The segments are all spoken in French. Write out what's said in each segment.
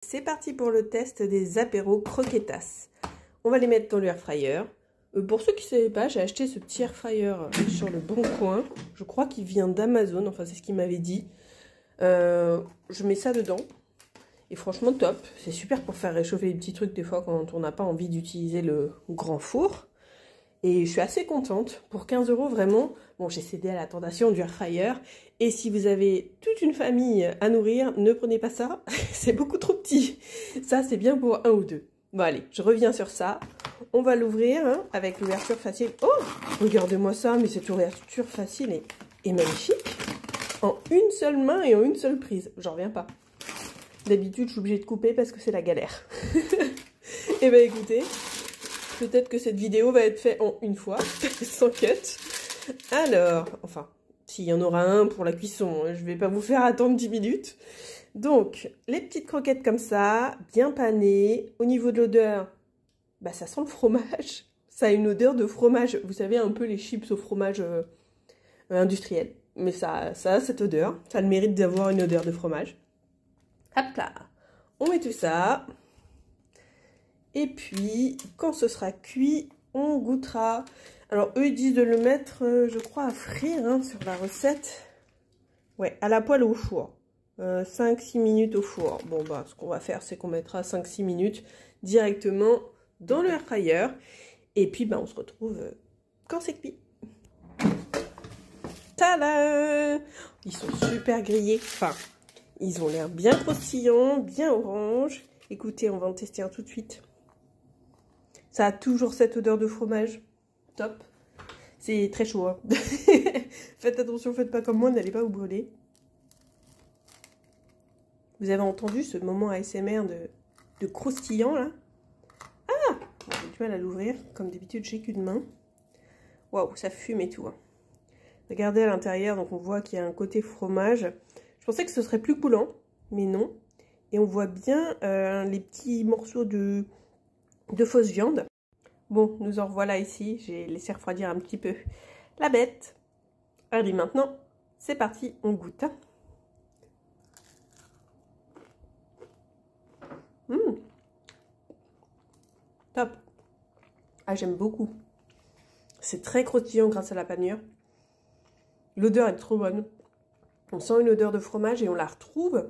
C'est parti pour le test des apéros croquetas. On va les mettre dans le air fryer. Pour ceux qui ne savaient pas, j'ai acheté ce petit air fryer sur le Bon Coin. Je crois qu'il vient d'Amazon, enfin c'est ce qu'il m'avait dit. Je mets ça dedans. Et franchement top, c'est super pour faire réchauffer les petits trucs des fois quand on n'a pas envie d'utiliser le grand four. Et je suis assez contente, pour 15 € vraiment, bon j'ai cédé à la tentation du air fryer. Et si vous avez toute une famille à nourrir, ne prenez pas ça, c'est beaucoup trop petit. Ça c'est bien pour un ou deux. Bon allez, je reviens sur ça. On va l'ouvrir hein, avec l'ouverture facile. Oh, regardez-moi ça, mais cette ouverture facile est magnifique. En une seule main et en une seule prise, j'en reviens pas. D'habitude, je suis obligée de couper parce que c'est la galère. Et ben écoutez, peut-être que cette vidéo va être faite en une fois, sans cut. Alors, enfin, s'il y en aura un pour la cuisson, je vais pas vous faire attendre 10 minutes. Donc, les petites croquettes comme ça, bien panées. Au niveau de l'odeur, bah ça sent le fromage. Ça a une odeur de fromage. Vous savez, un peu les chips au fromage industriel. Mais ça a cette odeur. Ça a le mérite d'avoir une odeur de fromage. Hop là, on met tout ça. Et puis, quand ce sera cuit, on goûtera. Alors, eux, ils disent de le mettre, je crois, à frire hein, sur la recette. Ouais, à la poêle au four. 5-6 minutes au four. Bon, bah, ce qu'on va faire, c'est qu'on mettra 5-6 minutes directement dans le air fryer. Et puis, bah, on se retrouve quand c'est cuit. Tada! Ils sont super grillés. Enfin, ils ont l'air bien croustillants, bien orange. Écoutez, on va en tester un tout de suite. Ça a toujours cette odeur de fromage. Top. C'est très chaud. Hein. Faites attention, faites pas comme moi, n'allez pas vous brûler. Vous avez entendu ce moment ASMR de croustillant là? Ah! J'ai du mal à l'ouvrir. Comme d'habitude, j'ai qu'une main. Waouh, ça fume et tout. Hein. Regardez à l'intérieur, donc on voit qu'il y a un côté fromage. Je pensais que ce serait plus coulant, mais non. Et on voit bien les petits morceaux de fausse viande. Bon, nous en revoilà ici. J'ai laissé refroidir un petit peu la bête. Allez, maintenant, c'est parti, on goûte. Top. Ah, j'aime beaucoup. C'est très croustillant grâce à la panure. L'odeur est trop bonne. On sent une odeur de fromage et on la retrouve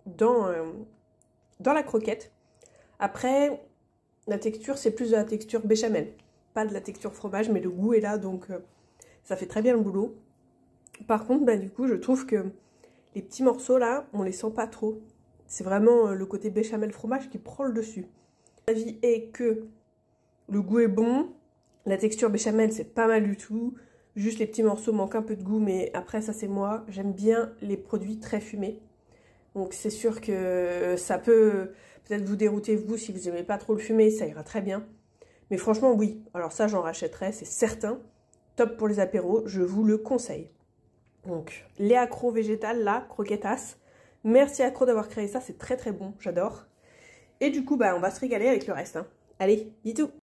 dans la croquette. Après, la texture, c'est plus de la texture béchamel. Pas de la texture fromage, mais le goût est là, donc ça fait très bien le boulot. Par contre, bah, du coup, je trouve que les petits morceaux là, on les sent pas trop. C'est vraiment le côté béchamel fromage qui prend le dessus. L'avis est que le goût est bon. La texture béchamel, c'est pas mal du tout. Juste les petits morceaux manquent un peu de goût, mais après, ça c'est moi. J'aime bien les produits très fumés. Donc c'est sûr que ça peut peut-être vous dérouter, vous, si vous n'aimez pas trop le fumé, ça ira très bien. Mais franchement, oui. Alors ça, j'en rachèterai, c'est certain. Top pour les apéros, je vous le conseille. Donc, les accros végétales, là, croquetas. Merci Accro d'avoir créé ça, c'est très très bon, j'adore. Et du coup, bah, on va se régaler avec le reste. Hein. Allez, bisous!